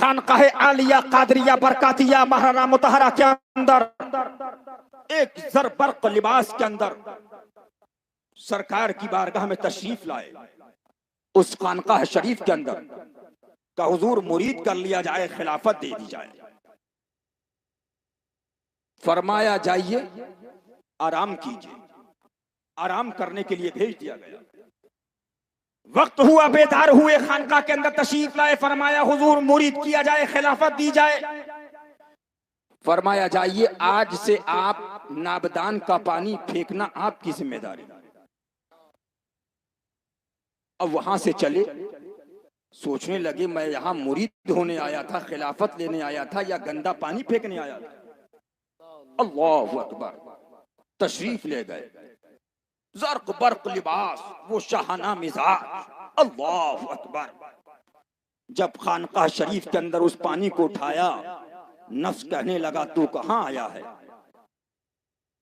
خانقاہ عالیہ قادریہ برکاتیہ محرہ مطہرہ کے اندر ایک زربرق لباس کے اندر سرکار کی بارگاہ میں تشریف لائے. اس خانقاہ شریف کے اندر کہ حضور مرید کر لیا جائے، خلافت دے دی جائے. فرمایا جائیے آرام کیجئے. آرام کرنے کے لیے بھیج دیا گیا. وقت ہوا، بیدار ہوئے، خانقاہ کے اندر تشریف لائے. فرمایا حضور مرید کیا جائے، خلافت دی جائے. فرمایا جائیے آج سے آپ نابدان کا پانی پھینکنا آپ کی ذمہ داری. اب وہاں سے چلے، سوچنے لگے میں یہاں مرید ہونے آیا تھا، خلافت لینے آیا تھا، یا گندا پانی پھینکنے آیا تھا. اللہ اکبر. تشریف لے گئے. زرق برق لباس، وہ شاہانہ مزاج. اللہ اکبر. جب خانقاہ شریف کے اندر اس پانی کو اٹھایا، نفس کہنے لگا تو کہاں آیا ہے؟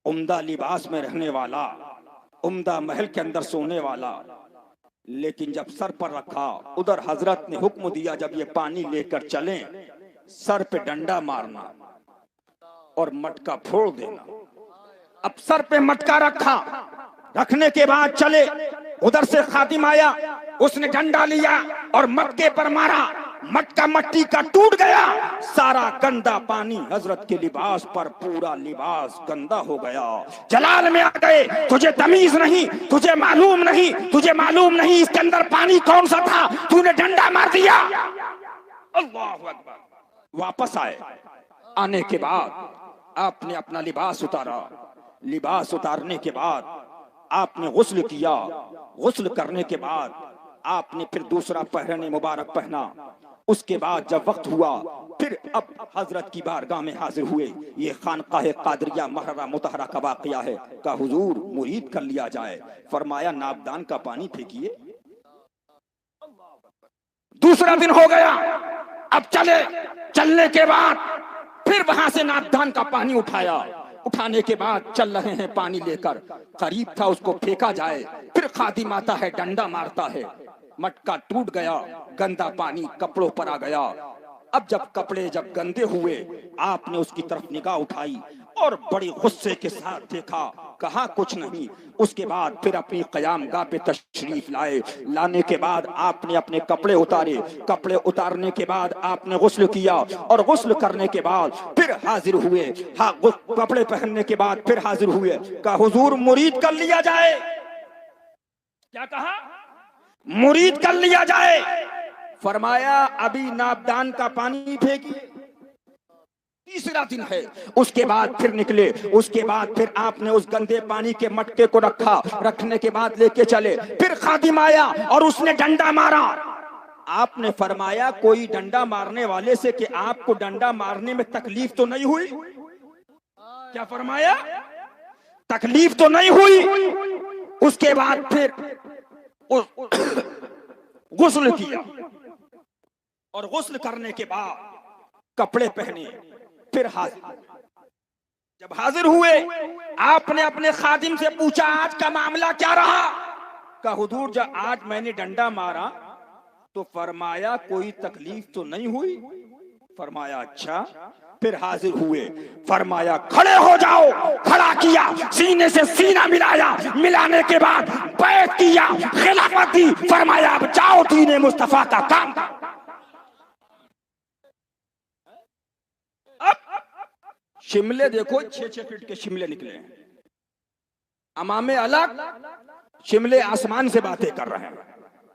عمدہ لباس میں رہنے والا، عمدہ محل کے اندر سونے والا. لیکن جب سر پر رکھا، ادھر حضرت نے حکم دیا جب یہ پانی لے کر چلیں سر پہ ڈنڈا مارنا اور مٹکا پھوڑ دینا. اب سر پہ مٹکا رکھا، رکھنے کے بعد چلے. ادھر سے خادم آیا، اس نے ڈنڈا لیا اور مٹکے پر مارا. مٹکا مٹی کا ٹوٹ گیا. سارا گندا پانی حضرت کے لباس پر، پورا لباس گندا ہو گیا. جلال میں آ گئے. تجھے تمیز نہیں، تجھے معلوم نہیں، تجھے معلوم نہیں اس کے اندر پانی کون سا تھا، تو نے ڈنڈا مار دیا. اللہ اکبر. واپس آئے. آنے کے بعد آپ نے اپنا لباس اتارا. لباس اتارنے کے بعد آپ نے غسل کیا. غسل کرنے کے بعد آپ نے پھر دوسرا پہرنے مبارک پہنا. اس کے بعد جب وقت ہوا پھر اب حضرت کی بارگاہ میں حاضر ہوئے. یہ خانقاہ قادریہ محرہ مطہرہ کا واقعہ ہے کہ حضور مرید کر لیا جائے. فرمایا نابدان کا پانی پھینکیے. دوسرا دن ہو گیا. اب چلے. چلنے کے بعد پھر وہاں سے نابدان کا پانی اٹھایا. اٹھانے کے بعد چل رہے ہیں پانی لے کر. قریب تھا اس کو پھینکا جائے. پھر خادم آتا ہے، ڈنڈا مارتا ہے. مٹکا ٹوٹ گیا. گندا پانی کپڑوں پر آ گیا. اب جب کپڑے جب گندے ہوئے، آپ نے اس کی طرف نگاہ اٹھائی اور بڑی غصے کے ساتھ دیکھا. کہا کچھ نہیں. اس کے بعد پھر اپنی قیام گاہ پہ تشریف لائے. لانے کے بعد آپ نے اپنے کپڑے اتارے. کپڑے اتارنے کے بعد آپ نے غسل کیا اور غسل کرنے کے بعد پھر حاضر ہوئے. کپڑے پہننے کے بعد پھر حاضر ہوئے کہ حضور مرید کر لیا جائے. کیا کہا؟ مرید کر لیا جائے. فرمایا ابھی نابدان کا پانی پھینکیے. تیسرا دن ہے. اس کے بعد پھر نکلے. اس کے بعد پھر آپ نے اس گندے پانی کے مٹکے کو رکھا. رکھنے کے بعد لے کے چلے. پھر خادم آیا اور اس نے ڈنڈا مارا. آپ نے فرمایا کوئی ڈنڈا مارنے والے سے کہ آپ کو ڈنڈا مارنے میں تکلیف تو نہیں ہوئی؟ کیا فرمایا؟ تکلیف تو نہیں ہوئی. اس کے بعد پھر غسل کیا اور غسل کرنے کے بعد کپڑے پہنے. پھر حاضر. جب حاضر ہوئے آپ نے اپنے خادم سے پوچھا آج کا معاملہ کیا رہا؟ کہ حضور جب آج میں نے ڈنڈا مارا تو فرمایا کوئی تکلیف تو نہیں ہوئی؟ فرمایا اچھا. پھر حاضر ہوئے. فرمایا کھڑے ہو جاؤ. کھڑا کیا. سینے سے سینہ ملایا. ملانے کے بعد بیعت کیا. خلافت دی. فرمایا اب جاؤ دین مصطفیٰ کا کام. اب شملے دیکھو 6-6 فٹ کے شملے نکلے ہیں. امامے الگ، شملے آسمان سے باتیں کر رہے ہیں.